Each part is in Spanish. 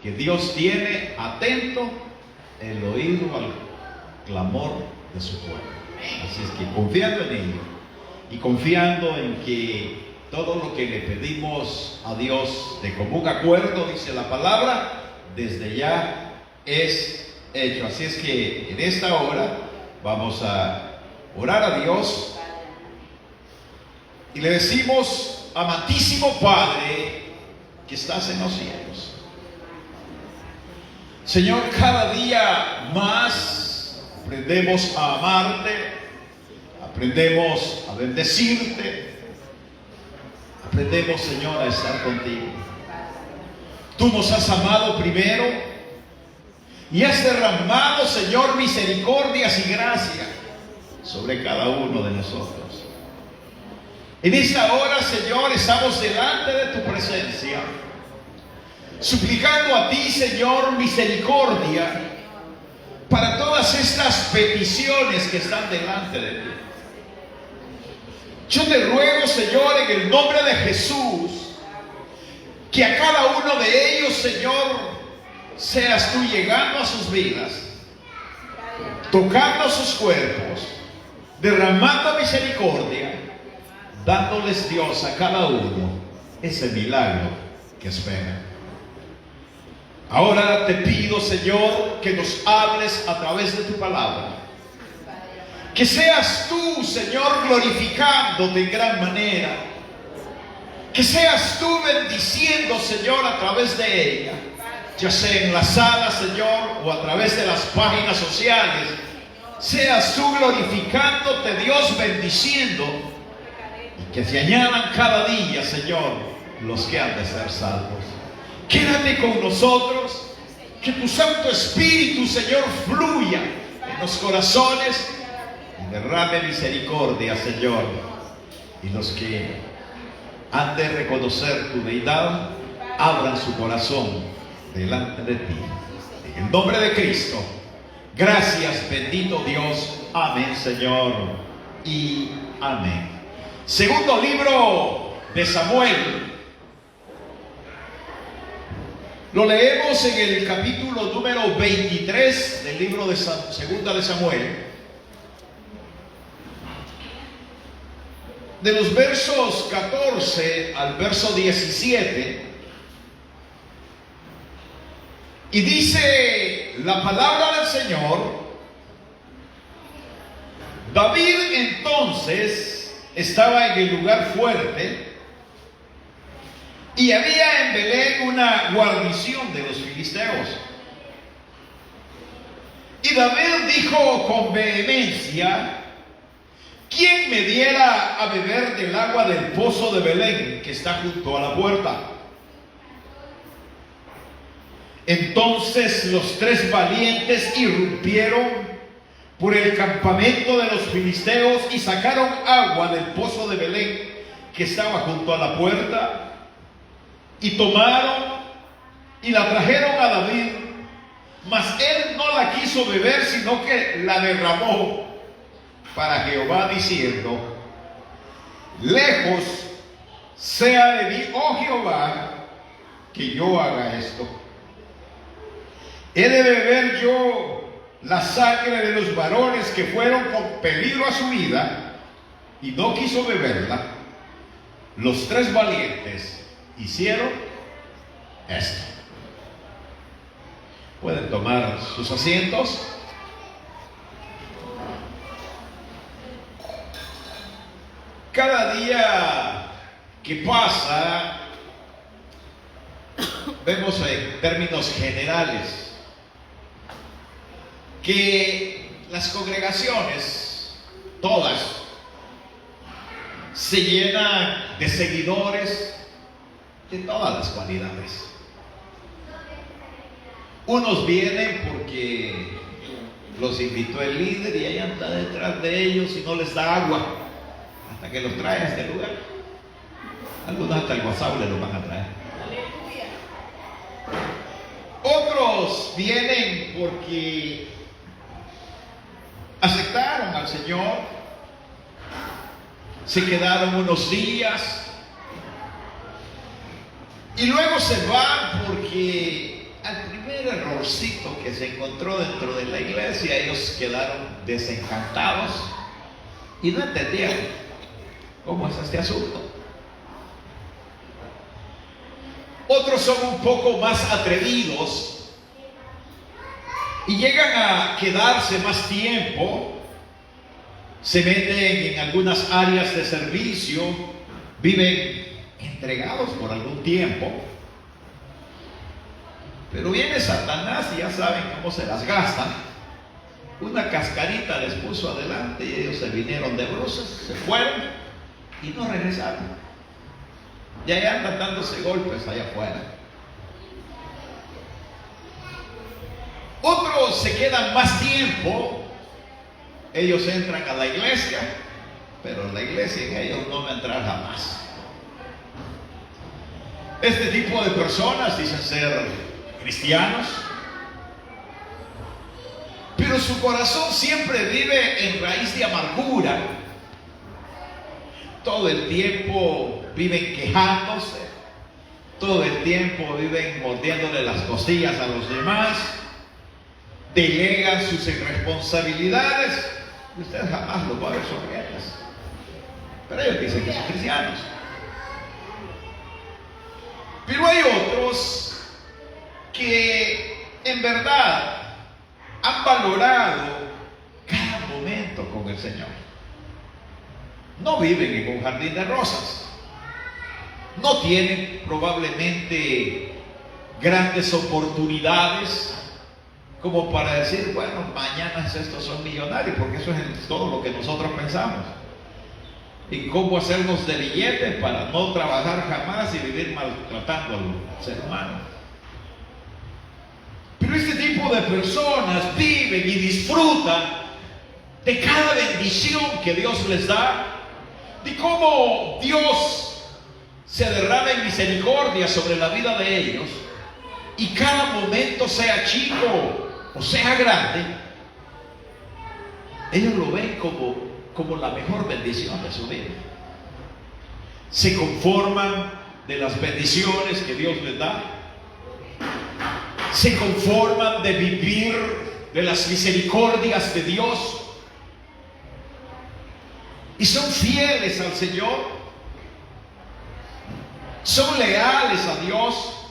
que Dios tiene atento el oído al clamor de su pueblo. Así es que confiando en ello y confiando en que todo lo que le pedimos a Dios de común acuerdo, dice la palabra, desde ya es hecho. Así es que en esta hora vamos a orar a Dios y le decimos: amantísimo Padre que estás en los cielos, Señor, cada día más aprendemos a amarte, aprendemos a bendecirte, aprendemos, Señor, a estar contigo. Tú nos has amado primero y has derramado, Señor, misericordias y gracia sobre cada uno de nosotros. En esta hora, Señor, estamos delante de tu presencia, suplicando a ti, Señor, misericordia para todas estas peticiones que están delante de ti. Yo te ruego, Señor, en el nombre de Jesús, que a cada uno de ellos, Señor, seas tú llegando a sus vidas, tocando sus cuerpos, derramando misericordia, dándoles, Dios, a cada uno ese milagro que espera. Ahora te pido, Señor, que nos hables a través de tu palabra. Que seas tú, Señor, glorificándote en gran manera. Que seas tú bendiciendo, Señor, a través de ella. Ya sea en la sala, Señor, o a través de las páginas sociales. Seas tú glorificándote, Dios, bendiciendo. Y que se añadan cada día, Señor, los que han de ser salvos. Quédate con nosotros, que tu Santo Espíritu, Señor, fluya en los corazones y derrame misericordia, Señor. Y los que han de reconocer tu deidad, abran su corazón delante de ti. En el nombre de Cristo, gracias, bendito Dios. Amén, Señor, y amén. Segundo libro de Samuel. Lo leemos en el capítulo número 23 del libro de Segunda de Samuel, de los versos 14 al verso 17, y dice la palabra del Señor: David entonces estaba en el lugar fuerte, y había en Belén una guarnición de los filisteos. Y David dijo con vehemencia: ¿quién me diera a beber del agua del pozo de Belén, que está junto a la puerta? Entonces los tres valientes irrumpieron por el campamento de los filisteos y sacaron agua del pozo de Belén, que estaba junto a la puerta. Y tomaron y la trajeron a David, mas él no la quiso beber, sino que la derramó para Jehová, diciendo: lejos sea de mí, oh Jehová, que yo haga esto. He de beber yo la sangre de los varones que fueron con peligro a su vida, y no quiso beberla. Los tres valientes hicieron esto. Pueden tomar sus asientos. Cada día que pasa, vemos en términos generales que las congregaciones, todas, se llenan de seguidores de todas las cualidades. Unos vienen porque los invitó el líder y ahí anda detrás de ellos y no les da agua hasta que los trae a este lugar. Algunos hasta el WhatsApp les lo van a traer. Otros vienen porque aceptaron al Señor, se quedaron unos días y luego se van porque al errorcito que se encontró dentro de la iglesia. Ellos quedaron desencantados y no entendían cómo es este asunto. Otros son un poco más atrevidos y llegan a quedarse más tiempo, se meten en algunas áreas de servicio, viven entregados por algún tiempo, pero viene Satanás y ya saben cómo se las gastan. Una cascarita les puso adelante y ellos se vinieron de bruces, se fueron y no regresaron. Ya andan dándose golpes allá afuera. Otros se quedan más tiempo. Ellos entran a la iglesia, pero la iglesia en ellos no va a entrar jamás. Este tipo de personas dicen ser cristianos, pero su corazón siempre vive en raíz de amargura. Todo el tiempo viven quejándose, todo el tiempo viven mordiéndole las costillas a los demás, delegan sus irresponsabilidades y usted jamás los va a ver sonrientes. Pero ellos dicen que son cristianos. Pero hay otros que en verdad han valorado cada momento con el Señor. No viven en un jardín de rosas. No tienen probablemente grandes oportunidades como para decir, bueno, mañana estos son millonarios, porque eso es todo lo que nosotros pensamos. Y cómo hacernos de billetes para no trabajar jamás y vivir maltratando al ser humano. Pero este tipo de personas viven y disfrutan de cada bendición que Dios les da, de cómo Dios se derrama en misericordia sobre la vida de ellos, y cada momento, sea chico o sea grande, ellos lo ven como la mejor bendición de su vida. Se conforman de las bendiciones que Dios les da, se conforman de vivir de las misericordias de Dios y son fieles al Señor, son leales a Dios,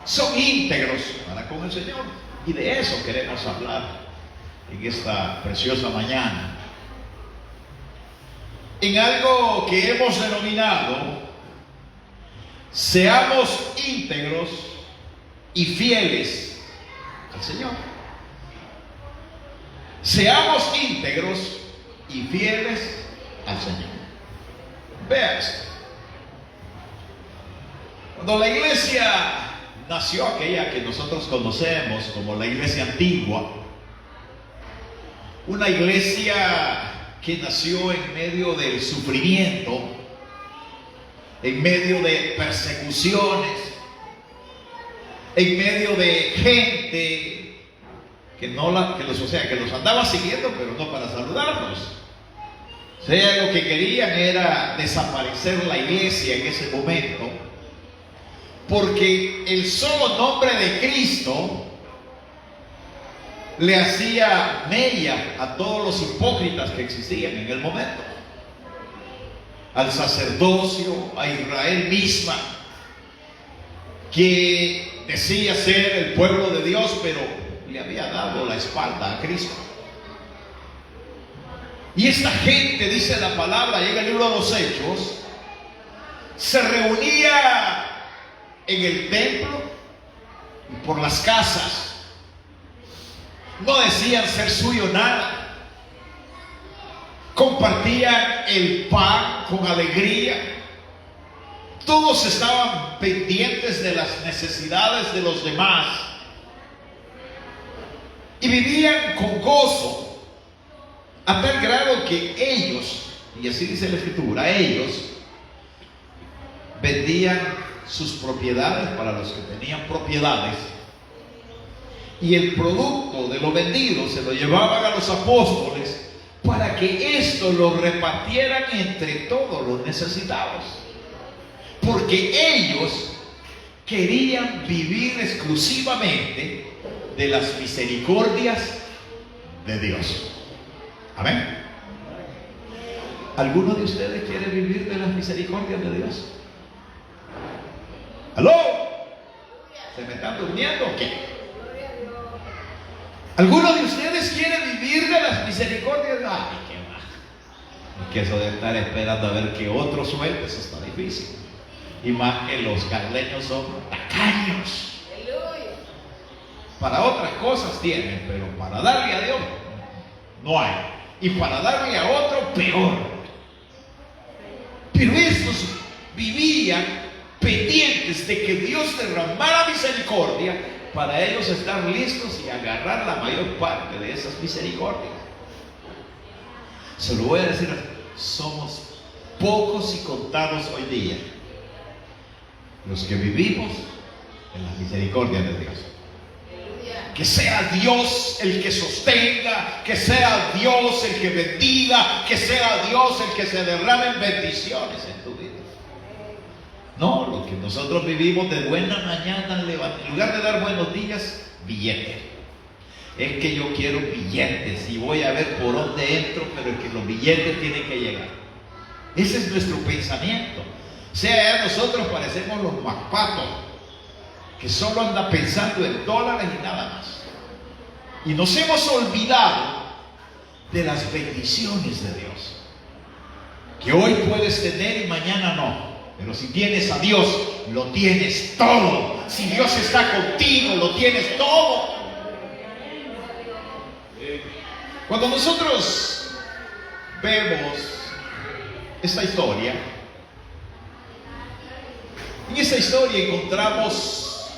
son íntegros para con el Señor. Y de eso queremos hablar en esta preciosa mañana, en algo que hemos denominado: seamos íntegros y fieles al Señor. Seamos íntegros y fieles al Señor. Vea esto. Cuando la iglesia nació, aquella que nosotros conocemos como la iglesia antigua, una iglesia que nació en medio del sufrimiento, en medio de persecuciones, en medio de gente que los andaba siguiendo, pero no para saludarnos. O sea, lo que querían era desaparecer la iglesia en ese momento, porque el solo nombre de Cristo le hacía mella a todos los hipócritas que existían en el momento, al sacerdocio, a Israel misma, que decía ser el pueblo de Dios, pero le había dado la espalda a Cristo. Y esta gente, dice la palabra, llega el libro de los Hechos, se reunía en el templo y por las casas. No decían ser suyo nada. Compartían el pan con alegría. Todos estaban pendientes de las necesidades de los demás y vivían con gozo, a tal grado que ellos, y así dice la Escritura, ellos vendían sus propiedades para los que tenían propiedades, y el producto de lo vendido se lo llevaban a los apóstoles para que esto lo repartieran entre todos los necesitados, porque ellos querían vivir exclusivamente de las misericordias de Dios. Amén. ¿Alguno de ustedes quiere vivir de las misericordias de Dios? ¿Aló? ¿Se me están durmiendo o qué? ¿Alguno de ustedes quiere vivir de las misericordias de Dios? Ay, qué baja. Es que eso de estar esperando a ver que otro suelte, eso está difícil. Y más que los carleños son tacaños. Para otras cosas tienen, pero para darle a Dios no hay. Y para darle a otro, peor. Pero estos vivían pendientes de que Dios derramara misericordia para ellos estar listos y agarrar la mayor parte de esas misericordias. Se lo voy a decir, somos pocos y contados hoy día los que vivimos en las misericordias de Dios. Que sea Dios el que sostenga, que sea Dios el que bendiga, que sea Dios el que se derramen bendiciones en tu vida. No, lo que nosotros vivimos de buena mañana, en lugar de dar buenos días, billetes. Es que yo quiero billetes y voy a ver por dónde entro, pero es que los billetes tienen que llegar. Ese es nuestro pensamiento. O sea, ya nosotros parecemos los macpatos, que solo anda pensando en dólares y nada más. Y nos hemos olvidado de las bendiciones de Dios, que hoy puedes tener y mañana no. Pero si tienes a Dios, lo tienes todo. Si Dios está contigo, lo tienes todo. Cuando nosotros vemos esta historia, en esta historia encontramos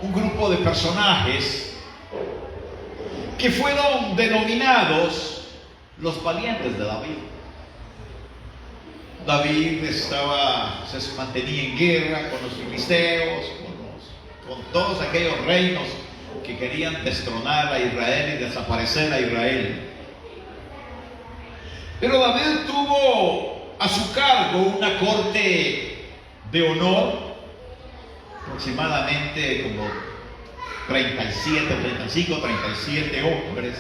un grupo de personajes que fueron denominados los valientes de David. David se mantenía en guerra con los filisteos, con todos aquellos reinos que querían destronar a Israel y desaparecer a Israel. Pero David tuvo a su cargo una corte de honor, aproximadamente como 37 hombres,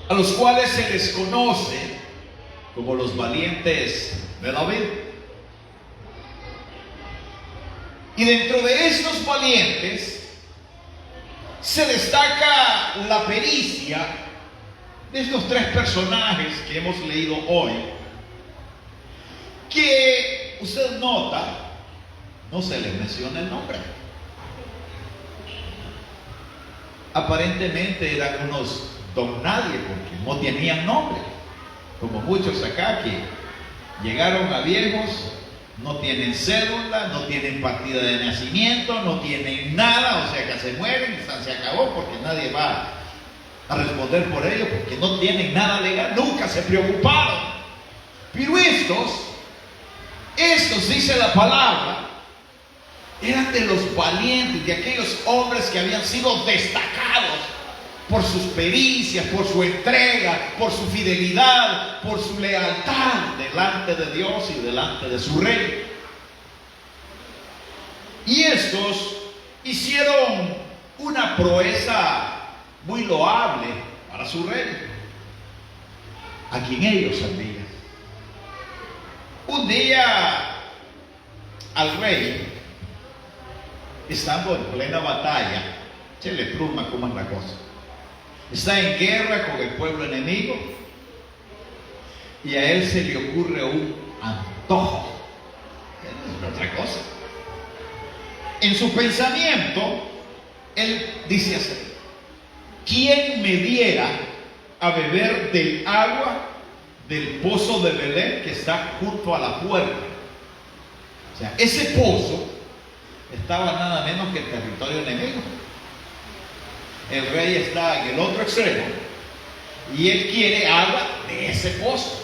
a los cuales se les conoce como los valientes de David. Y dentro de estos valientes se destaca la pericia de estos tres personajes que hemos leído hoy, que usted nota, no se les menciona el nombre. Aparentemente eran unos don nadie porque no tenían nombre, como muchos acá que llegaron a viejos, no tienen cédula, no tienen partida de nacimiento, no tienen nada, o sea que se mueren, se acabó porque nadie va a responder por ellos porque no tienen nada legal, nunca se preocuparon. Pero estos dice la palabra, eran de los valientes, de aquellos hombres que habían sido destacados por sus pericias, por su entrega, por su fidelidad, por su lealtad delante de Dios y delante de su rey. Y estos hicieron una proeza muy loable para su rey, a quien ellos servían. Un día al rey, estando en plena batalla, chele pluma, ¿cómo es la cosa? Está en guerra con el pueblo enemigo y a él se le ocurre un antojo. No es otra cosa. En su pensamiento, él dice así: ¿quién me diera a beber del agua del pozo de Belén que está junto a la puerta? O sea, ese pozo estaba nada menos que en territorio enemigo. El rey está en el otro extremo y él quiere agua de ese pozo.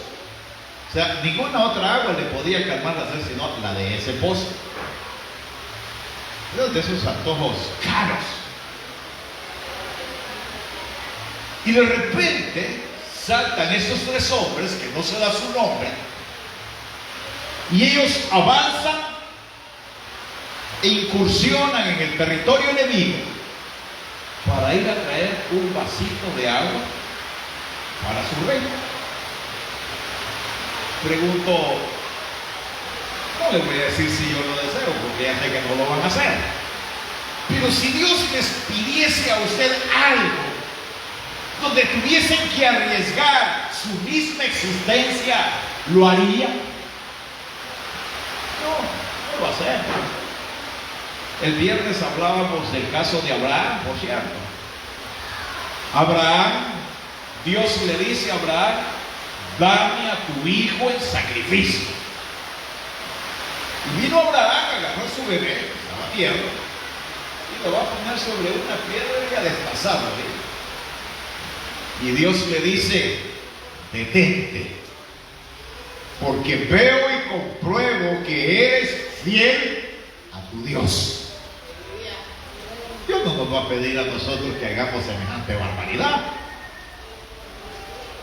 O sea, ninguna otra agua le podía calmar la sed sino la de ese pozo. Uno de esos antojos caros. Y de repente saltan estos tres hombres que no se da su nombre y ellos avanzan e incursionan en el territorio enemigo para ir a traer un vasito de agua para su rey. Pregunto, no le voy a decir si yo lo deseo, porque ya sé que no lo van a hacer. Pero si Dios les pidiese a usted algo donde tuviesen que arriesgar su misma existencia, ¿lo haría? No lo va a hacer. El viernes hablábamos del caso de Abraham, por cierto. Abraham, Dios le dice a Abraham, dame a tu hijo en sacrificio. Y vino Abraham, agarró a su bebé, estaba tierno, y lo va a poner sobre una piedra y a desplazarlo. Y Dios le dice, detente, porque veo y compruebo que eres fiel a tu Dios. Dios no nos va a pedir a nosotros que hagamos semejante barbaridad.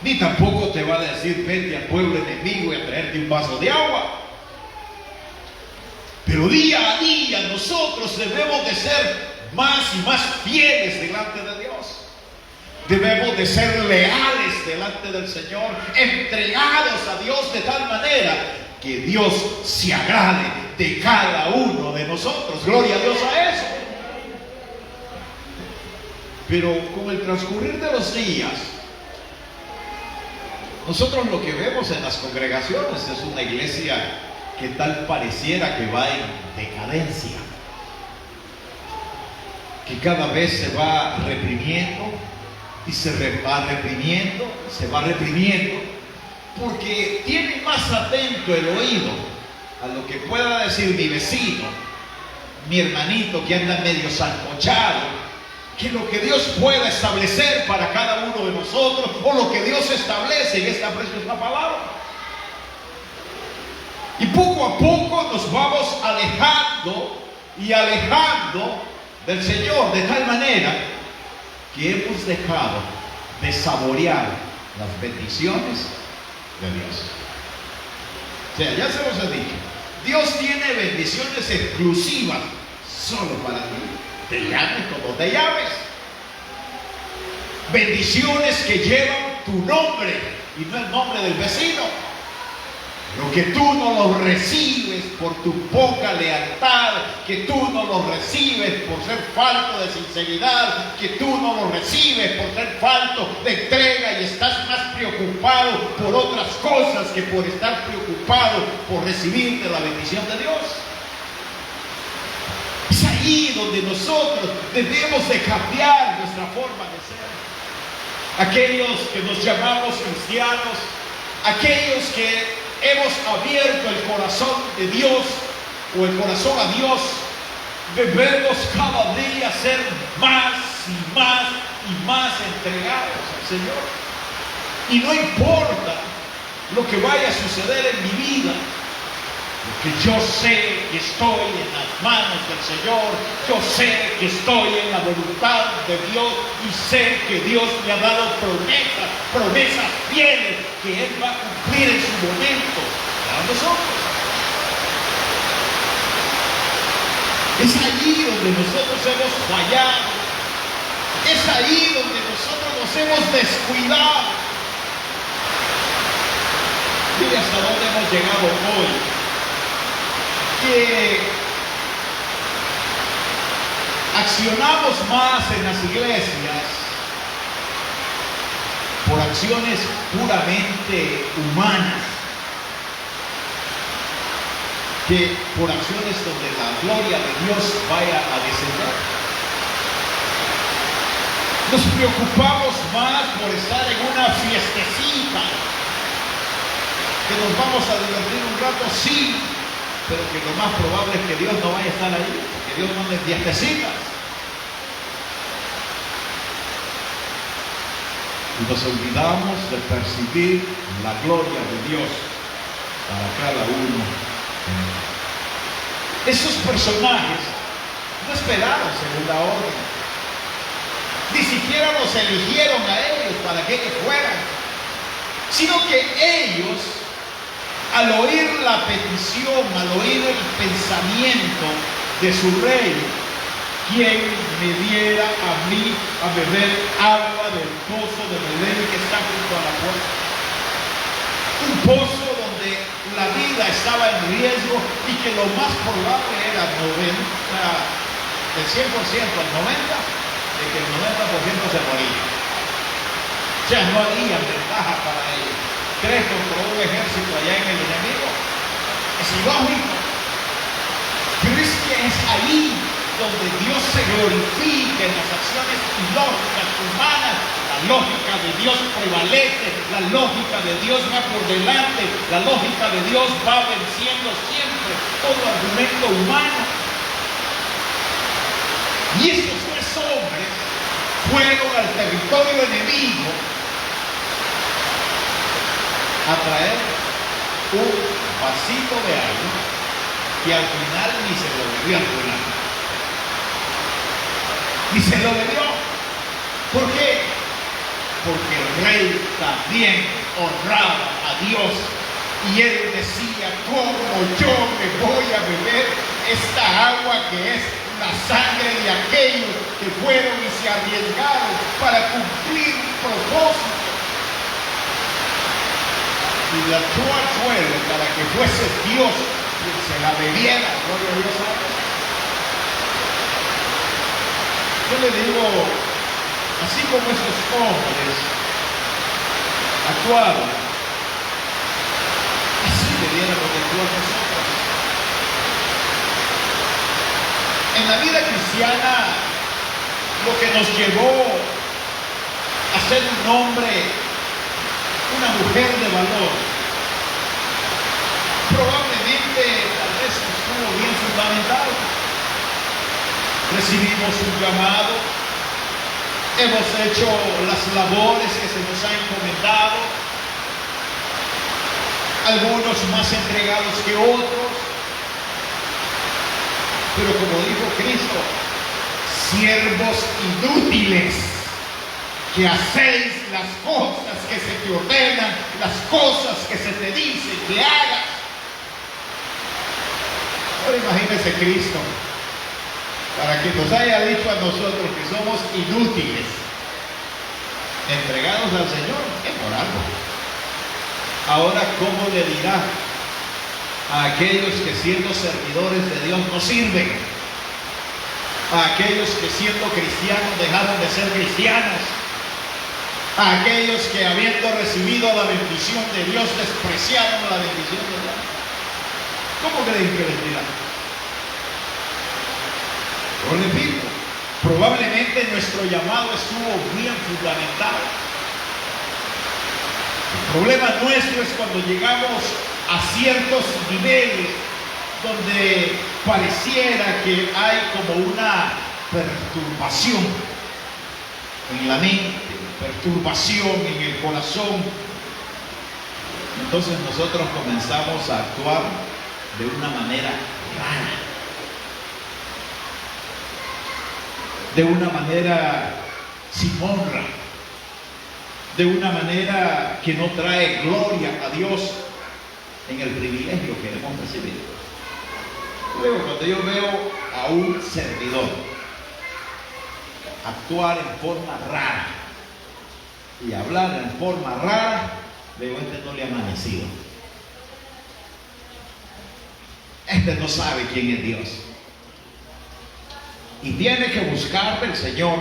Ni tampoco te va a decir, vete al pueblo enemigo y a traerte un vaso de agua. Pero día a día nosotros debemos de ser más y más fieles delante de Dios. Debemos de ser leales delante del Señor, entregados a Dios de tal manera que Dios se agrade de cada uno de nosotros. Gloria a Dios a eso. Pero con el transcurrir de los días, nosotros lo que vemos en las congregaciones es una iglesia que tal pareciera que va en decadencia, que cada vez se va reprimiendo y se va reprimiendo, porque tiene más atento el oído a lo que pueda decir mi vecino, mi hermanito que anda medio sancochado, que lo que Dios pueda establecer para cada uno de nosotros, o lo que Dios establece en esta preciosa palabra. Y poco a poco nos vamos alejando y alejando del Señor, de tal manera que hemos dejado de saborear las bendiciones de Dios. O sea, ya se los he dicho, Dios tiene bendiciones exclusivas solo para ti. Te llames como te llames. Bendiciones que llevan tu nombre y no el nombre del vecino. Lo que tú no lo recibes por tu poca lealtad, que tú no lo recibes por ser falto de sinceridad, que tú no lo recibes por ser falto de entrega y estás más preocupado por otras cosas que por estar preocupado por recibir de la bendición de Dios. Es ahí donde nosotros debemos de cambiar nuestra forma de ser. Aquellos que nos llamamos cristianos, aquellos que hemos abierto el corazón de Dios o el corazón a Dios, debemos cada día ser más y más y más entregados al Señor. Y no importa lo que vaya a suceder en mi vida, porque yo sé que estoy en las manos del Señor, yo sé que estoy en la voluntad de Dios y sé que Dios me ha dado promesas fieles que Él va a cumplir en su momento para nosotros. Es allí donde nosotros hemos fallado, es ahí donde nosotros nos hemos descuidado. Mire hasta dónde hemos llegado hoy, que accionamos más en las iglesias por acciones puramente humanas que por acciones donde la gloria de Dios vaya a descender. Nos preocupamos más por estar en una fiestecita, que nos vamos a divertir un rato, sí, pero que lo más probable es que Dios no vaya a estar ahí, porque Dios no es fiestecitas. Y nos olvidamos de percibir la gloria de Dios para cada uno de nosotros. Esos personajes no esperaron segunda orden, ni siquiera los eligieron a ellos para que ellos fueran, sino que ellos, al oír la petición, al oír el pensamiento de su rey, quien me diera a mí a beber agua del pozo de Belén que está junto a la puerta. Un pozo donde la vida estaba en riesgo y que lo más probable era del 100% al 90%, de que el 90% se moría. O sea, no había ventaja para ellos. ¿Crees contra un ejército allá en el enemigo? Es ilógico. Pero es que es ahí donde Dios se glorifica en las acciones ilógicas humanas. La lógica de Dios prevalece, la lógica de Dios va por delante, la lógica de Dios va venciendo siempre todo argumento humano. Y esos tres hombres fueron al territorio enemigo a traer un vasito de agua que al final ni se lo bebió al final. Ni se lo bebió. ¿Por qué? Porque el rey también honraba a Dios y él decía: ¿cómo yo me voy a beber esta agua que es la sangre de aquellos que fueron y se arriesgaron para cumplir un propósito? Y la echó al suelo para que fuese Dios quien se la bebiera. Gloria a Dios. Yo le digo, así como esos hombres actuaron, así debiéramos de actuar nosotros. En la vida cristiana, lo que nos llevó a ser un hombre, una mujer de valor, probablemente tal vez estuvo bien fundamentado. Recibimos un llamado, hemos hecho las labores que se nos ha encomendado, algunos más entregados que otros, pero como dijo Cristo, siervos inútiles, que hacéis las cosas que se te ordenan, las cosas que se te dicen que hagas. Ahora imagínese Cristo, para que nos haya dicho a nosotros que somos inútiles, entregados al Señor, es por algo. Ahora, ¿cómo le dirá a aquellos que siendo servidores de Dios no sirven? A aquellos que siendo cristianos dejaron de ser cristianos, a aquellos que habiendo recibido la bendición de Dios despreciaron la bendición de Dios. ¿Cómo creen que les dirán? Lo repito, probablemente nuestro llamado estuvo bien fundamentado. El problema nuestro es cuando llegamos a ciertos niveles donde pareciera que hay como una perturbación en la mente, perturbación en el corazón. Entonces nosotros comenzamos a actuar de una manera rara, de una manera sin honra, de una manera que no trae gloria a Dios en el privilegio que hemos recibido. Luego, cuando yo veo a un servidor actuar en forma rara y hablar en forma rara, digo, este no le ha amanecido. Este no sabe quién es Dios. Y tiene que buscar del Señor,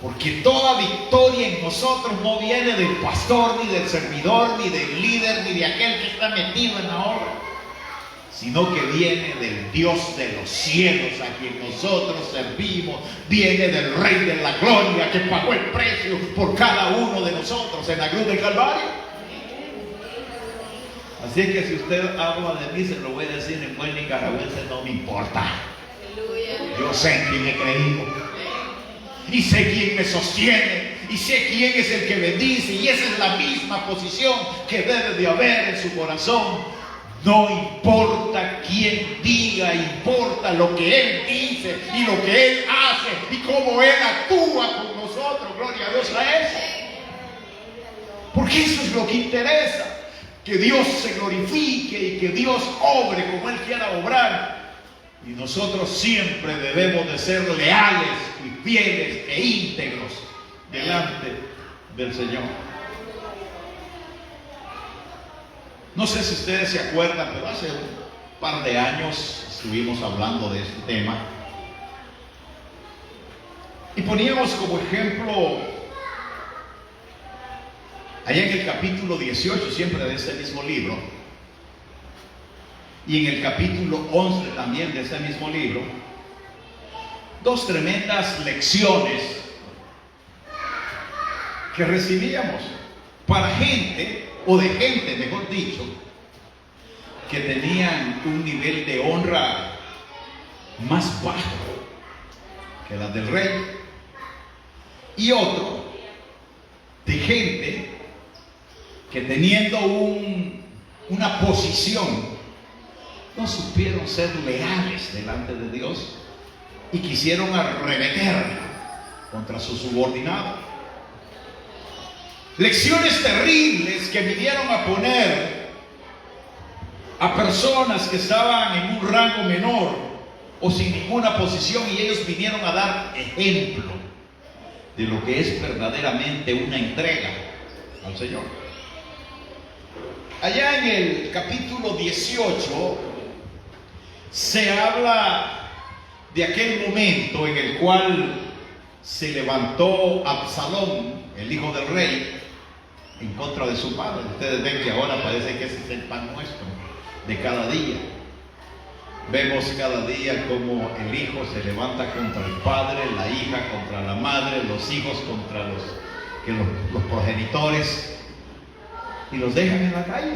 porque toda victoria en nosotros no viene del pastor, ni del servidor, ni del líder, ni de aquel que está metido en la obra, sino que viene del Dios de los cielos a quien nosotros servimos, viene del Rey de la Gloria que pagó el precio por cada uno de nosotros en la cruz del Calvario. Así es que si usted habla de mí, se lo voy a decir en buen nicaragüense, no me importa. Yo sé en quién he creído y sé quién me sostiene y sé quién es el que bendice, y esa es la misma posición que debe de haber en su corazón. No importa quién diga, importa lo que Él dice y lo que Él hace y cómo Él actúa con nosotros. Gloria a Dios a eso. Porque eso es lo que interesa. Que Dios se glorifique y que Dios obre como Él quiera obrar. Y nosotros siempre debemos de ser leales y fieles e íntegros delante del Señor. No sé si ustedes se acuerdan, pero hace un par de años estuvimos hablando de este tema. Y poníamos como ejemplo, allá en el capítulo 18, siempre de este mismo libro, y en el capítulo 11 también de ese mismo libro, dos tremendas lecciones que recibíamos para gente, o de gente mejor dicho, que tenían un nivel de honra más bajo que la del rey, y otro de gente que teniendo una posición no supieron ser leales delante de Dios y quisieron arremeter contra su subordinado. Lecciones terribles que vinieron a poner a personas que estaban en un rango menor o sin ninguna posición, y ellos vinieron a dar ejemplo de lo que es verdaderamente una entrega al Señor. Allá en el capítulo 18 se habla de aquel momento en el cual se levantó Absalón, el hijo del rey, en contra de su padre. Ustedes ven que ahora parece que ese es el pan nuestro de cada día. Vemos cada día como el hijo se levanta contra el padre, la hija contra la madre, los hijos contra los progenitores, y los dejan en la calle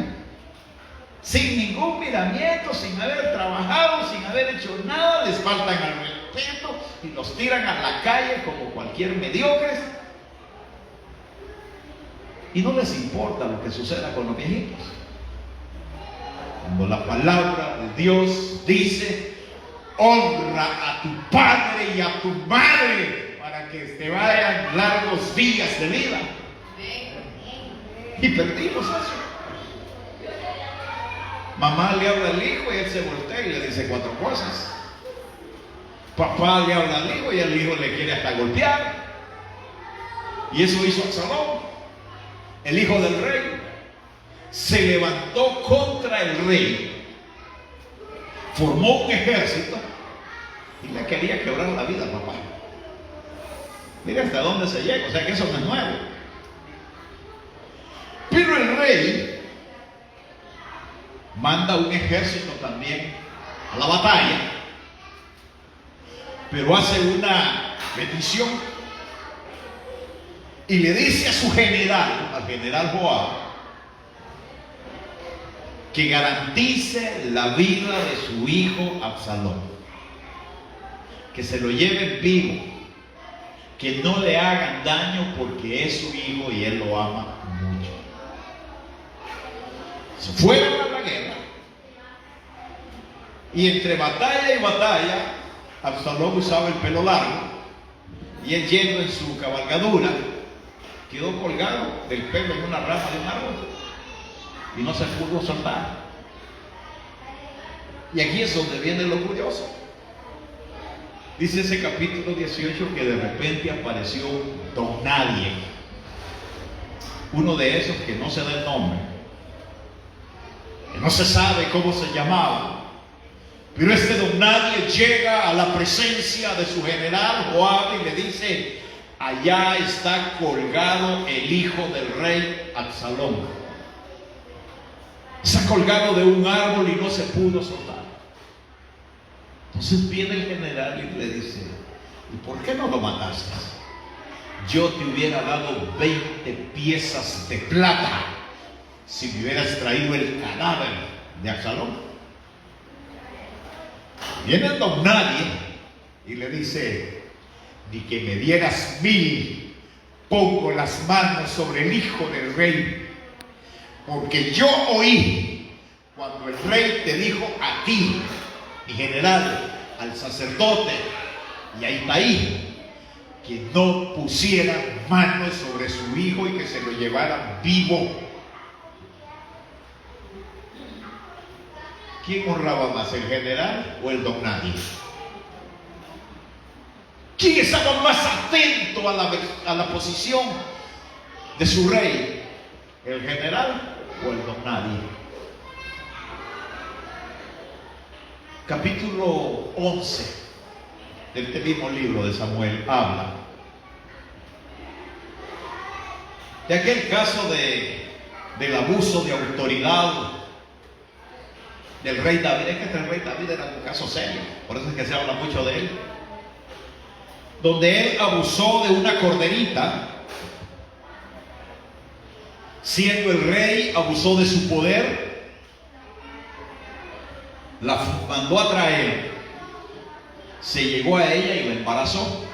sin ningún miramiento, sin haber trabajado, sin haber hecho nada. Les faltan al respeto y los tiran a la calle como cualquier mediocre, y no les importa lo que suceda con los viejitos. Cuando la palabra de Dios dice: honra a tu padre y a tu madre para que te vayan largos días de vida. Y perdimos eso. Mamá le habla al hijo y él se voltea y le dice 4 cosas. Papá le habla al hijo y el hijo le quiere hasta golpear. Y eso hizo Absalón, el hijo del rey. Se levantó contra el rey, formó un ejército y le quería quebrar la vida a papá. Mira hasta dónde se llega, o sea que eso no es nuevo. Pero el rey manda un ejército también a la batalla, pero hace una petición y le dice a su general, al general Joab, que garantice la vida de su hijo Absalón, que se lo lleven vivo, que no le hagan daño porque es su hijo y él lo ama mucho. Se fueron a la guerra, y entre batalla y batalla Absalón usaba el pelo largo, y él, yendo en su cabalgadura, quedó colgado del pelo en una rama de un árbol y no se pudo soltar. Y aquí es donde viene lo curioso. Dice ese capítulo 18 que de repente apareció don nadie, uno de esos que no se da el nombre, que no se sabe cómo se llamaba, pero este don nadie llega a la presencia de su general Joab y le dice: allá está colgado el hijo del rey Absalón. Está colgado de un árbol y no se pudo soltar. Entonces viene el general y le dice: ¿y por qué no lo mataste? Yo te hubiera dado 20 piezas de plata si me hubieras traído el cadáver de Absalón. Viene el don nadie y le dice: ni que me dieras 1000, pongo las manos sobre el hijo del rey, porque yo oí cuando el rey te dijo a ti, mi general, al sacerdote y a Itaí, que no pusieran manos sobre su hijo y que se lo llevaran vivo. ¿Quién honraba más, el general o el don nadie? ¿Quién estaba más atento a la posición de su rey? ¿El general o el don nadie? Capítulo 11 de este mismo libro de Samuel habla de aquel caso del abuso de autoridad del rey David. Es que el rey David era un caso serio, por eso es que se habla mucho de él, donde él abusó de una corderita. Siendo el rey, abusó de su poder, la mandó a traer, se llegó a ella y la embarazó,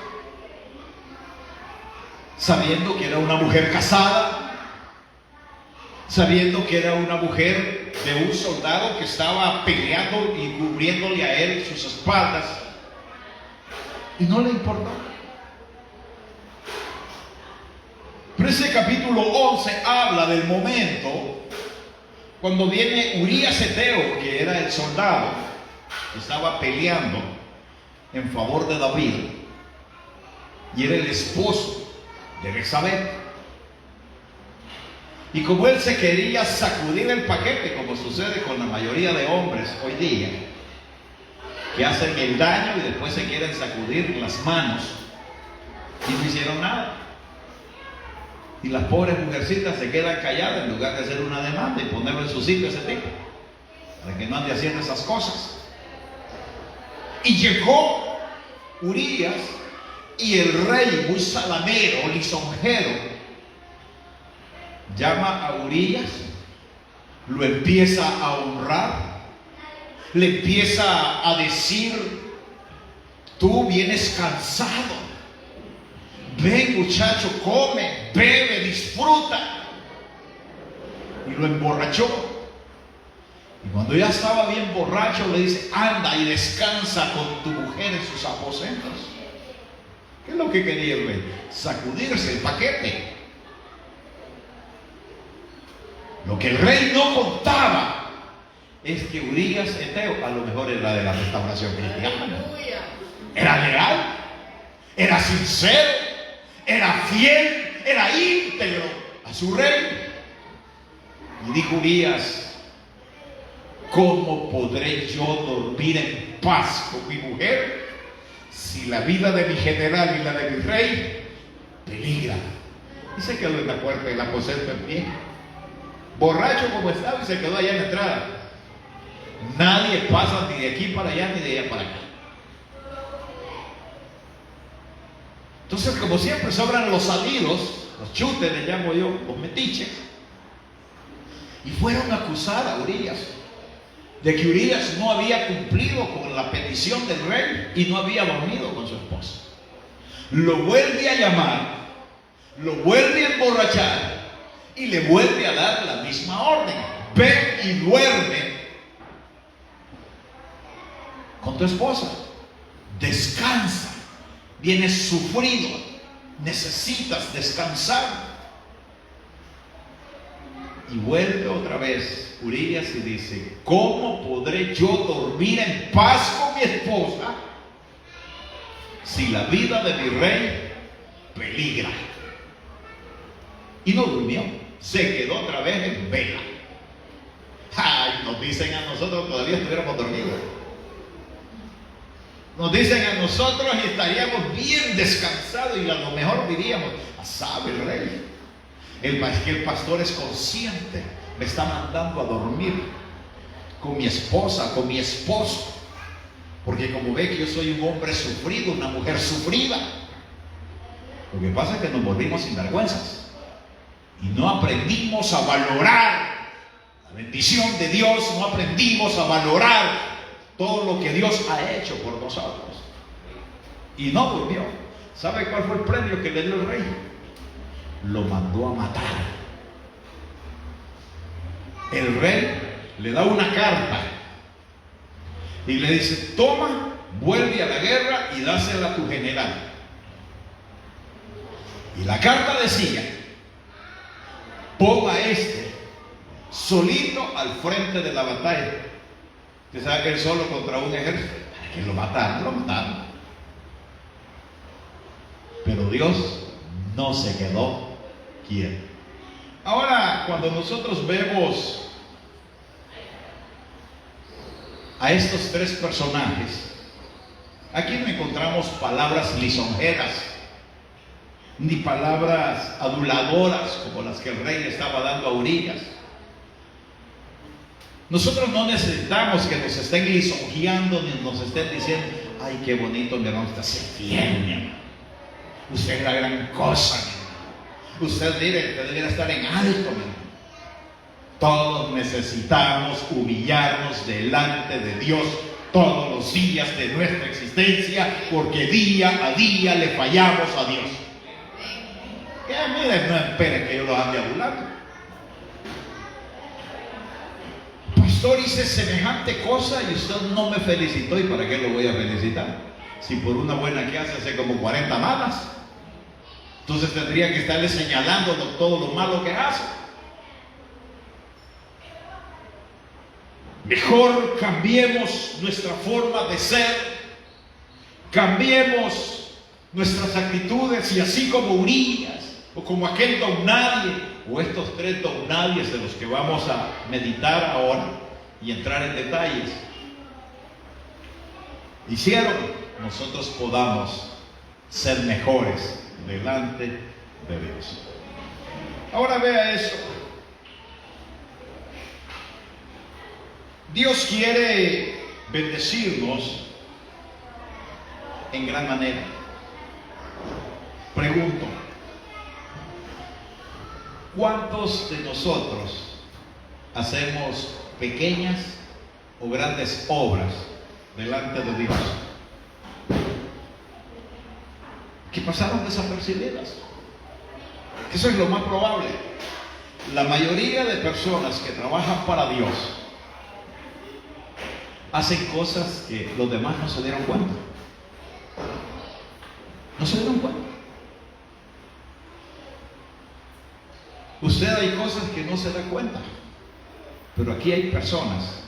sabiendo que era una mujer casada, sabiendo que era una mujer de un soldado que estaba peleando y cubriéndole a él sus espaldas, y no le importó. Pero ese capítulo 11 habla del momento cuando viene Urías Eteo, que era el soldado que estaba peleando en favor de David, y era el esposo de Betsabé. Y como él se quería sacudir el paquete, como sucede con la mayoría de hombres hoy día, que hacen el daño y después se quieren sacudir las manos, y no hicieron nada. Y las pobres mujercitas se quedan calladas en lugar de hacer una demanda y ponerlo en su sitio ese tipo, para que no ande haciendo esas cosas. Y llegó Urías, y el rey, muy salamero, lisonjero, llama a Urías, lo empieza a honrar, le empieza a decir: tú vienes cansado, ven muchacho, come, bebe, disfruta. Y lo emborrachó. Y cuando ya estaba bien borracho, le dice: anda y descansa con tu mujer en sus aposentos. ¿Qué es lo que quería el rey? Sacudirse el paquete. Lo que el rey no contaba es que Urías Eteo a lo mejor era de la restauración cristiana. Era leal, era sincero, era fiel, era íntegro a su rey. Y dijo Urías: ¿cómo podré yo dormir en paz con mi mujer si la vida de mi general y la de mi rey peligra? Y se quedó en la puerta del aposento en pie, borracho como estaba, y se quedó allá en la entrada. Nadie pasa ni de aquí para allá ni de allá para acá. Entonces, como siempre, sobran los salidos, los chutes le llamo yo, los metiches, y fueron a acusar a Urías de que Urías no había cumplido con la petición del rey y no había dormido con su esposa. Lo vuelve a llamar, lo vuelve a emborrachar y le vuelve a dar la misma orden: ven y duerme con tu esposa, descansa, vienes sufrido, necesitas descansar. Y vuelve otra vez Urías y dice: ¿cómo podré yo dormir en paz con mi esposa si la vida de mi rey peligra? Y no durmió, se quedó otra vez en vela. Ay, nos dicen a nosotros, todavía estuviéramos dormidos. Nos dicen a nosotros y estaríamos bien descansados y a lo mejor diríamos: sabe el rey, el pastor es consciente, me está mandando a dormir con mi esposa, con mi esposo, porque como ve que yo soy un hombre sufrido, una mujer sufrida. Lo que pasa es que nos volvimos sinvergüenzas y no aprendimos a valorar la bendición de Dios, no aprendimos a valorar todo lo que Dios ha hecho por nosotros. Y no durmió. ¿Sabe cuál fue el premio que le dio el rey? Lo mandó a matar. El rey le da una carta y le dice: toma, vuelve a la guerra y dásela a tu general. Y la carta decía: pon a este solito al frente de la batalla Usted sabe que él solo contra un ejército, ¿para qué lo mataron? Lo mataron. Pero Dios no se quedó quieto. Ahora, cuando nosotros vemos a estos tres personajes, aquí no encontramos palabras lisonjeras, ni palabras aduladoras como las que el rey le estaba dando a Urías. Nosotros no necesitamos que nos estén lisonjeando ni nos estén diciendo: ay, qué bonito, mi hermano, está bien, mi hermano. Usted es la gran cosa, mi hermano. Usted debería estar en alto, mi hermano. Todos necesitamos humillarnos delante de Dios todos los días de nuestra existencia, porque día a día le fallamos a Dios. Que miren, no esperen que yo los ande adulando. Pastor, hice semejante cosa y usted no me felicitó. ¿Y para qué lo voy a felicitar? Si por una buena que hace como 40 malas. Entonces tendría que estarle señalando todo lo malo que hace. Mejor cambiemos nuestra forma de ser, cambiemos nuestras actitudes, y así como Urías, o como aquel don nadie, o estos tres don nadies de los que vamos a meditar ahora y entrar en detalles, hicieron, nosotros podamos ser mejores delante de Dios. Ahora vea eso. Dios quiere bendecirnos en gran manera. Pregunto, ¿cuántos de nosotros hacemos pequeñas o grandes obras delante de Dios que pasaron desapercibidas? Eso es lo más probable. La mayoría de personas que trabajan para Dios hacen cosas que los demás no se dieron cuenta. No se dieron cuenta. Usted hay cosas que no se da cuenta, pero aquí hay personas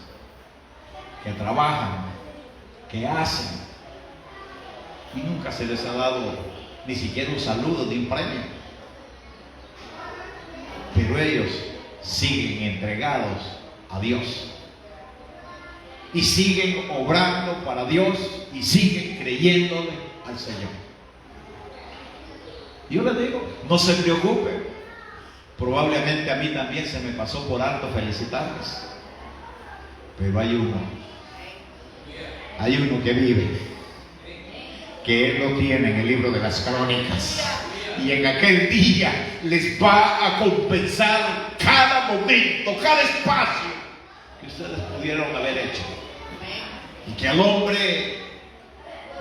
que trabajan, que hacen, y nunca se les ha dado ni siquiera un saludo ni un premio. Pero ellos siguen entregados a Dios. Y siguen obrando para Dios y siguen creyéndole al Señor. Yo le digo, no se preocupe. Probablemente a mí también se me pasó por alto felicitarles. Pero hay uno que vive, que Él lo tiene en el libro de las Crónicas. Y en aquel día les va a compensar cada momento, cada espacio que ustedes pudieron haber hecho. Y que al hombre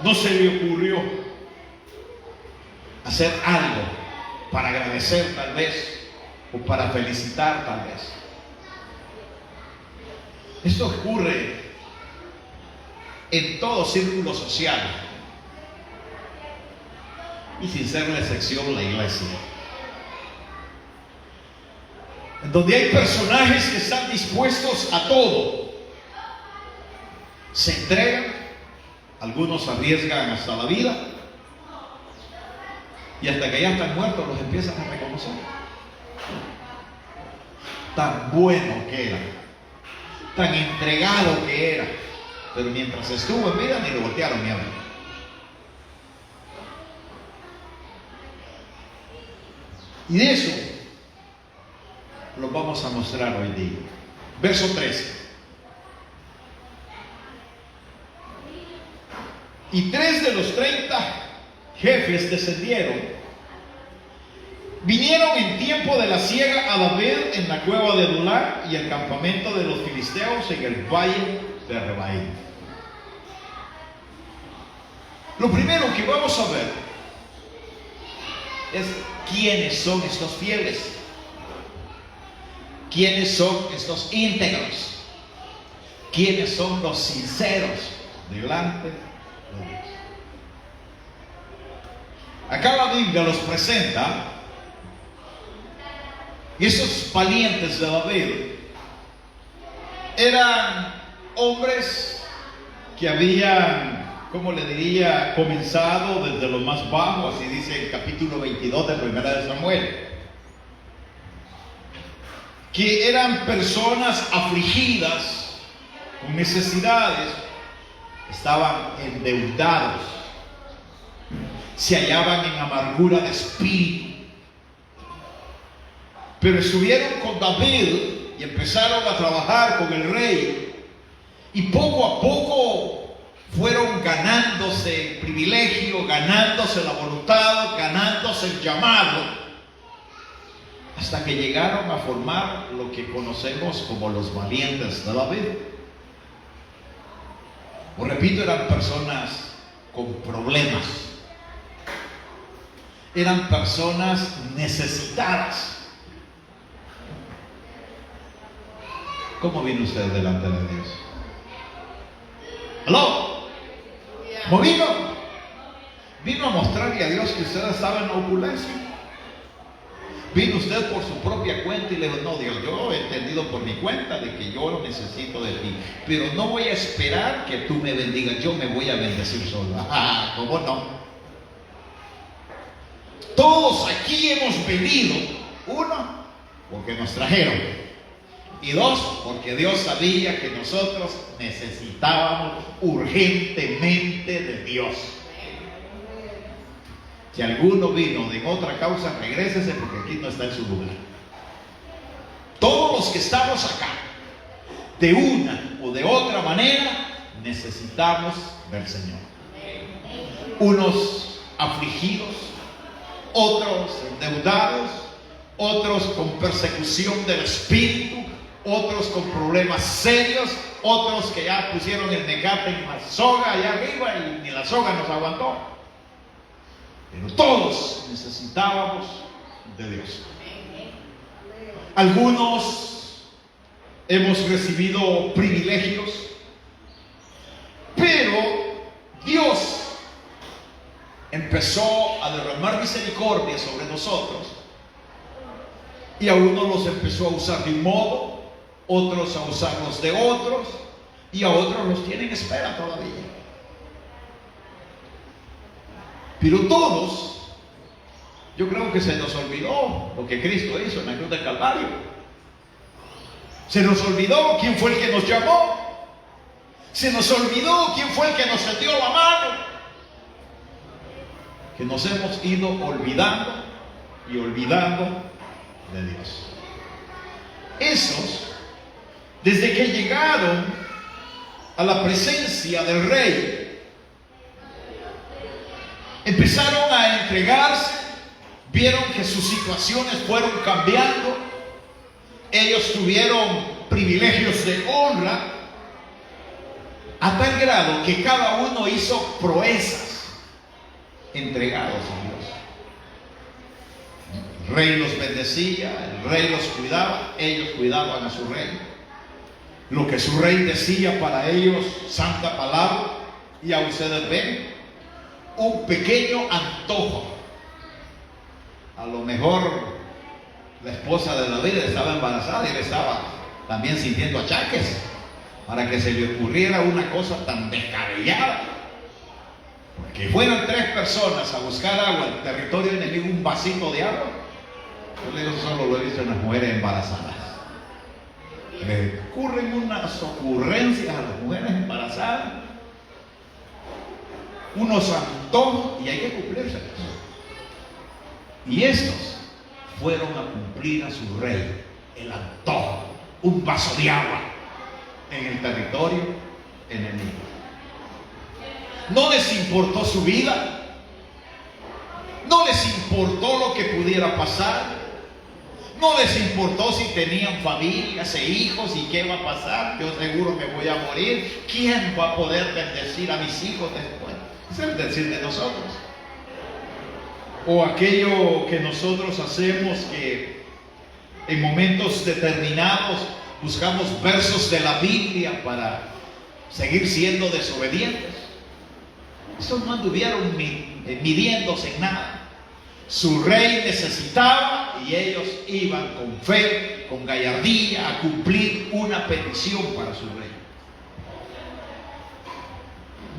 no se le ocurrió hacer algo para agradecer tal vez, o para felicitar tal vez. Esto ocurre en todo círculo social, y sin ser la excepción la iglesia, en donde hay personajes que están dispuestos a todo, se entregan, algunos arriesgan hasta la vida, y hasta que ya están muertos los empiezan a reconocer. Tan bueno que era, tan entregado que era, pero mientras estuvo en vida ni lo voltearon ni a ver. Y de eso lo vamos a mostrar hoy día. Verso 13. Y 3 de los 30 jefes descendieron, vinieron en tiempo de la siega a David en la cueva de Adulam y el campamento de los filisteos en el valle de Rebaim. Lo primero que vamos a ver es quiénes son estos fieles, quiénes son estos íntegros, quiénes son los sinceros delante de Dios. Acá la Biblia los presenta, y esos valientes de David eran hombres que habían, ¿cómo le diría?, comenzado desde lo más bajo, así dice el capítulo 22 de Primera de Samuel, que eran personas afligidas, con necesidades, estaban endeudados, se hallaban en amargura de espíritu, pero estuvieron con David y empezaron a trabajar con el rey, y poco a poco fueron ganándose el privilegio, ganándose la voluntad, ganándose el llamado, hasta que llegaron a formar lo que conocemos como los valientes de David. Os repito, eran personas con problemas, eran personas necesitadas. ¿Cómo vino usted delante de Dios? ¿Aló? ¿Cómo vino? Vino a mostrarle a Dios que usted estaba en la opulencia. Vino usted por su propia cuenta y le dijo: no, Dios, yo he entendido por mi cuenta de que yo lo necesito de ti, pero no voy a esperar que tú me bendigas, yo me voy a bendecir solo. ¿Cómo no? Todos aquí hemos venido, uno, porque nos trajeron, y dos, porque Dios sabía que nosotros necesitábamos urgentemente de Dios. Si alguno vino de otra causa, regrésese, porque aquí no está en su lugar. Todos los que estamos acá, de una o de otra manera, necesitamos del Señor. Unos afligidos, otros endeudados, otros con persecución del espíritu, otros con problemas serios, otros que ya pusieron el mecate en la soga allá arriba y ni la soga nos aguantó. Pero todos necesitábamos de Dios. Algunos hemos recibido privilegios, pero Dios empezó a derramar misericordia sobre nosotros, y a unos los empezó a usar de un modo, otros a usarlos de otros, y a otros los tienen en espera todavía. Pero todos, yo creo que se nos olvidó lo que Cristo hizo en la cruz del Calvario. Se nos olvidó quién fue el que nos llamó. Se nos olvidó quién fue el que nos tendió la mano. Que nos hemos ido olvidando y olvidando de Dios. Esos, desde que llegaron a la presencia del Rey, empezaron a entregarse, vieron que sus situaciones fueron cambiando, ellos tuvieron privilegios de honra, a tal grado que cada uno hizo proezas entregados a Dios. El rey los bendecía, el rey los cuidaba, ellos cuidaban a su rey. Lo que su rey decía para ellos, santa palabra, y a ustedes ven, un pequeño antojo. A lo mejor la esposa de David estaba embarazada y él estaba también sintiendo achaques, para que se le ocurriera una cosa tan descabellada. Porque fueron 3 personas a buscar agua en territorio enemigo, un vasito de agua. Yo le digo, solo lo he visto en las mujeres embarazadas. Le ocurren unas ocurrencias a las mujeres embarazadas, unos antojos, y hay que cumplirse. Y estos fueron a cumplir a su rey el antojo, un vaso de agua en el territorio enemigo. No les importó su vida, no les importó lo que pudiera pasar, no les importó si tenían familias e hijos y qué va a pasar. Yo seguro me voy a morir. ¿Quién va a poder bendecir a mis hijos después? Es decir, de nosotros. O aquello que nosotros hacemos, que en momentos determinados buscamos versos de la Biblia para seguir siendo desobedientes. Estos no anduvieron midiéndose en nada. Su rey necesitaba y ellos iban con fe, con gallardía, a cumplir una petición para su rey.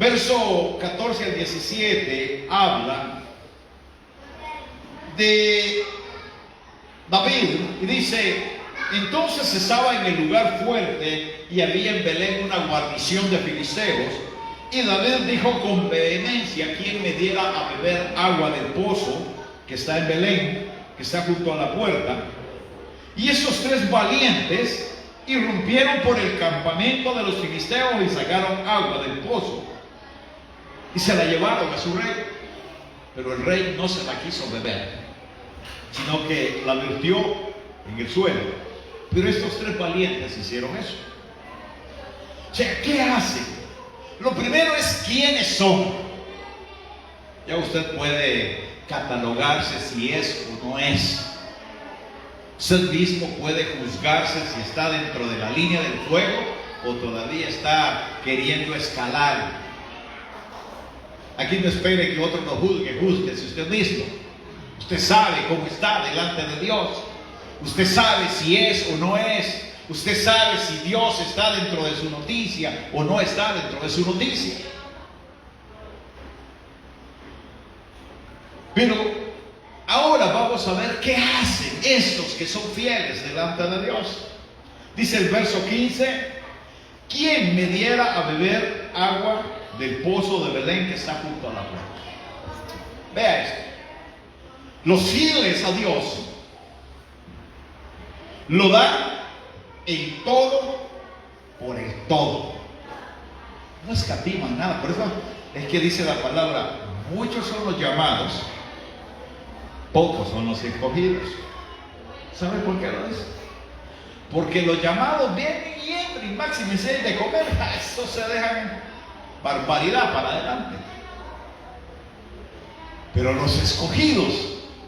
verso 14 al 17 habla de David y dice: entonces estaba en el lugar fuerte y había en Belén una guarnición de filisteos. Y David dijo con vehemencia: ¿quién me diera a beber agua del pozo que está en Belén, que está junto a la puerta? Y esos tres valientes irrumpieron por el campamento de los filisteos y sacaron agua del pozo y se la llevaron a su rey. Pero el rey no se la quiso beber, sino que la vertió en el suelo. Pero estos tres valientes hicieron eso. O sea, ¿qué hacen? Lo primero es quiénes son. Ya usted puede catalogarse si es o no es. Usted mismo puede juzgarse si está dentro de la línea del fuego o todavía está queriendo escalar. Aquí no espere que otro lo juzgue, júzguese usted mismo. Usted sabe cómo está delante de Dios. Usted sabe si es o no es. Usted sabe si Dios está dentro de su noticia o no está dentro de su noticia. Pero ahora vamos a ver qué hacen estos que son fieles delante de Dios. Dice el verso 15: ¿quién me diera a beber agua del pozo de Belén que está junto a la puerta? Vea esto. Los fieles a Dios lo dan en todo por el todo. No escatiman nada. Por eso es que dice la palabra: muchos son los llamados, pocos son los escogidos. ¿Sabe por qué lo dice? Porque los llamados vienen y entran y máxime se de comer. Eso se dejan barbaridad para adelante. Pero los escogidos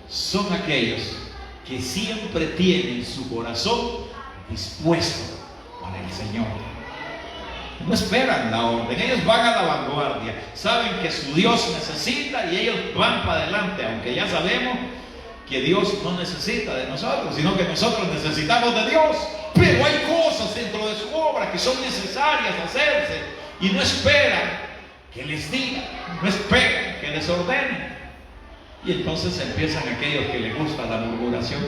son aquellos que siempre tienen su corazón dispuesto para el Señor. No esperan la orden, ellos van a la vanguardia, saben que su Dios necesita y ellos van para adelante, aunque ya sabemos que Dios no necesita de nosotros, sino que nosotros necesitamos de Dios. Pero hay cosas dentro de su obra que son necesarias hacerse y no esperan que les digan, no esperan que les ordenen. Y entonces empiezan aquellos que les gusta la murmuración.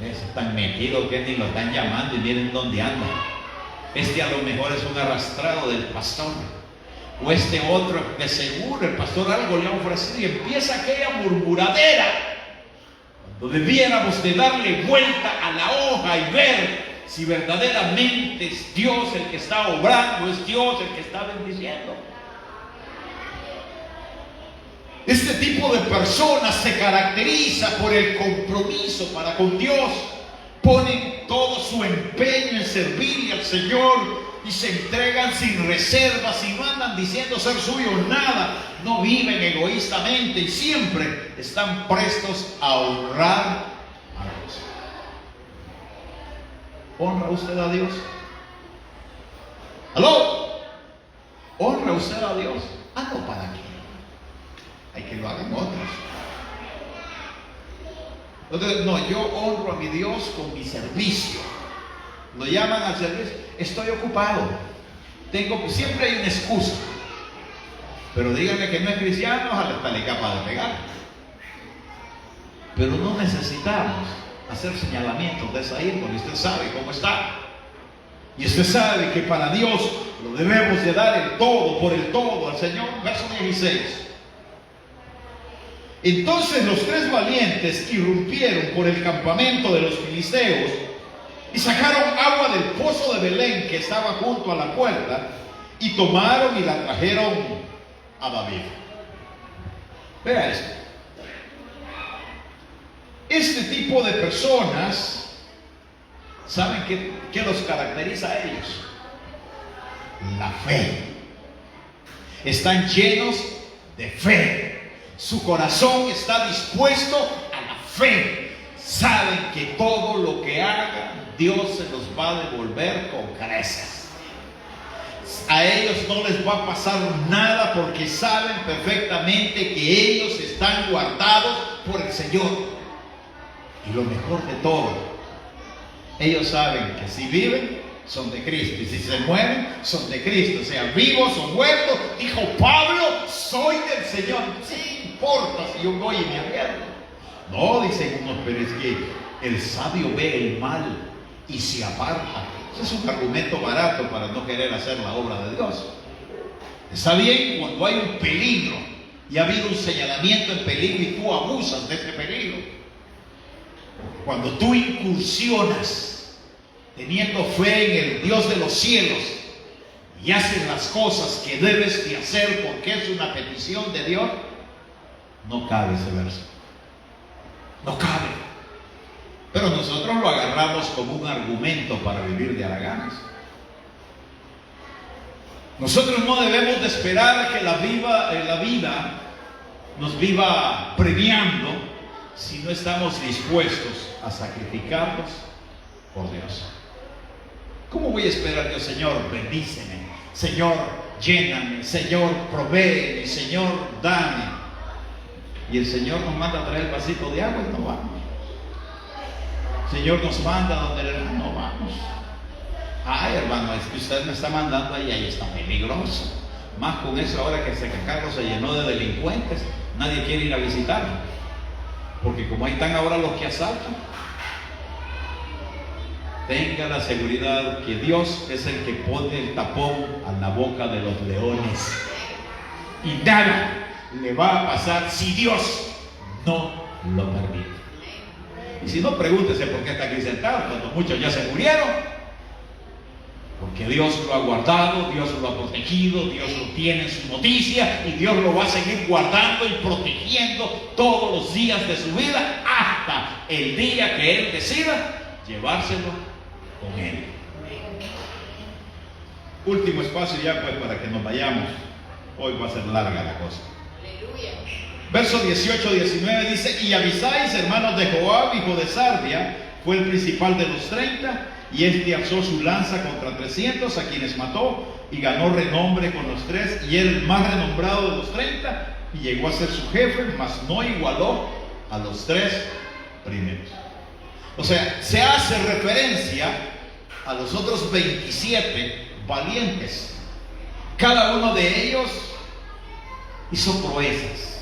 Están metidos que ni lo están llamando y miren dónde anda. Este a lo mejor es un arrastrado del pastor, o este otro, de seguro el pastor algo le ha ofrecido, y empieza aquella murmuradera, cuando debiéramos de darle vuelta a la hoja y ver si verdaderamente es Dios el que está obrando, es Dios el que está bendiciendo. Este tipo de personas se caracteriza por el compromiso para con Dios. Ponen todo su empeño en servirle al Señor y se entregan sin reservas y no andan diciendo ser suyos nada. No viven egoístamente y siempre están prestos a honrar a Dios. ¿Honra usted a Dios? ¿Aló? ¿Honra usted a Dios? Ah, no, ¿para qué? Hay que lo hagan otros. Entonces, no, yo honro a mi Dios con mi servicio. Lo llaman al servicio: estoy ocupado, siempre hay una excusa. Pero díganle que no es cristiano, hasta le capaz de pegar. Pero no necesitamos hacer señalamientos de esa índole. Usted sabe cómo está. Y usted sabe que para Dios lo debemos de dar el todo, por el todo al Señor. Verso 16. Entonces los tres valientes irrumpieron por el campamento de los filisteos y sacaron agua del pozo de Belén que estaba junto a la puerta, y tomaron y la trajeron a David. Vea esto. Este tipo de personas, ¿saben qué los caracteriza a ellos? La fe. Están llenos de fe. Su corazón está dispuesto a la fe. Saben que todo lo que hagan, Dios se los va a devolver con creces. A ellos no les va a pasar nada porque saben perfectamente que ellos están guardados por el Señor. Y lo mejor de todo, ellos saben que si viven son de Cristo. Y si se mueren, son de Cristo. Sean vivos o muertos, dijo Pablo, soy del Señor. ¿Sí importa si yo voy y me arriesgo? No, dicen unos, pero es que el sabio ve el mal y se aparta. Ese es un argumento barato para no querer hacer la obra de Dios. Está bien cuando hay un peligro y ha habido un señalamiento en peligro y tú abusas de ese peligro. Cuando tú incursionas teniendo fe en el Dios de los cielos y haces las cosas que debes de hacer porque es una petición de Dios, no cabe ese verso. No cabe. Pero nosotros lo agarramos como un argumento para vivir de haraganes. Nosotros no debemos de esperar que la vida nos viva premiando si no estamos dispuestos a sacrificarnos por Dios. ¿Cómo voy a esperar yo, Señor, bendíceme, Señor, lléname, Señor, provéeme, Señor, dame? Y el Señor nos manda a traer el vasito de agua y no vamos. El Señor nos manda donde el hermano, no vamos. Ay, hermano, es que usted me está mandando ahí está peligroso. Más con eso ahora que Carlos se llenó de delincuentes, nadie quiere ir a visitarlo. Porque como ahí están ahora los que asaltan. Tenga la seguridad que Dios es el que pone el tapón a la boca de los leones. Y nada le va a pasar si Dios no lo permite. Y si no, pregúntese por qué está aquí sentado cuando muchos ya se murieron. Porque Dios lo ha guardado, Dios lo ha protegido, Dios lo tiene en su noticia y Dios lo va a seguir guardando y protegiendo todos los días de su vida hasta el día que Él decida llevárselo con Él. Último espacio ya pues para que nos vayamos. Hoy va a ser larga la cosa. Aleluya. Verso 18-19 dice: y Abisai, hermanos de Joab, hijo de Sarvia, fue el principal de los 30, y este alzó su lanza contra 300, a quienes mató, y ganó renombre con los 3, y era el más renombrado de los 30, y llegó a ser su jefe, mas no igualó a los 3 primeros. O sea, se hace referencia a los otros 27 valientes. Cada uno de ellos hizo proezas.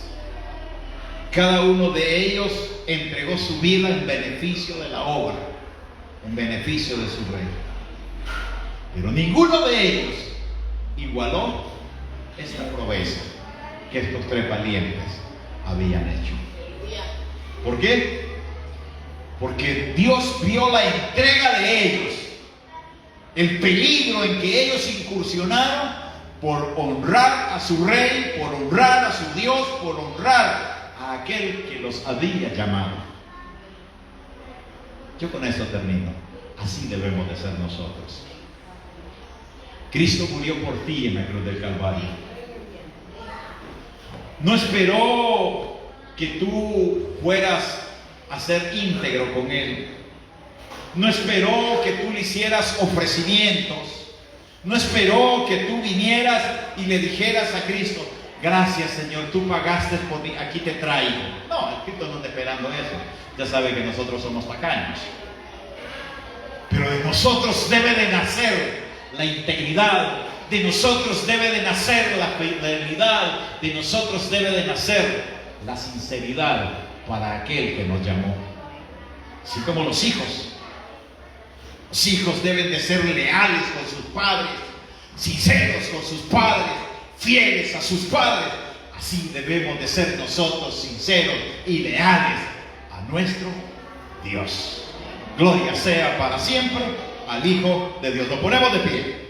Cada uno de ellos entregó su vida en beneficio de la obra, en beneficio de su reino. Pero ninguno de ellos igualó esta proeza que estos 3 valientes habían hecho. ¿Por qué? Porque Dios vio la entrega de ellos, el peligro en que ellos incursionaron por honrar a su rey, por honrar a su Dios, por honrar a aquel que los había llamado. Yo con esto termino. Así debemos de ser nosotros. Cristo murió por ti en la cruz del Calvario. No esperó que tú fueras a ser íntegro con Él. No esperó que tú le hicieras ofrecimientos. No esperó que tú vinieras y le dijeras a Cristo: gracias, Señor, tú pagaste por mí, aquí te traigo. No, el Cristo no está esperando eso. Ya sabe que nosotros somos tacaños. Pero de nosotros debe de nacer la integridad, de nosotros debe de nacer la fidelidad, de nosotros debe de nacer la sinceridad para aquel que nos llamó. Así como los hijos. Los hijos deben de ser leales con sus padres, sinceros con sus padres, fieles a sus padres. Así debemos de ser nosotros, sinceros y leales a nuestro Dios. Gloria sea para siempre al Hijo de Dios. Nos ponemos de pie.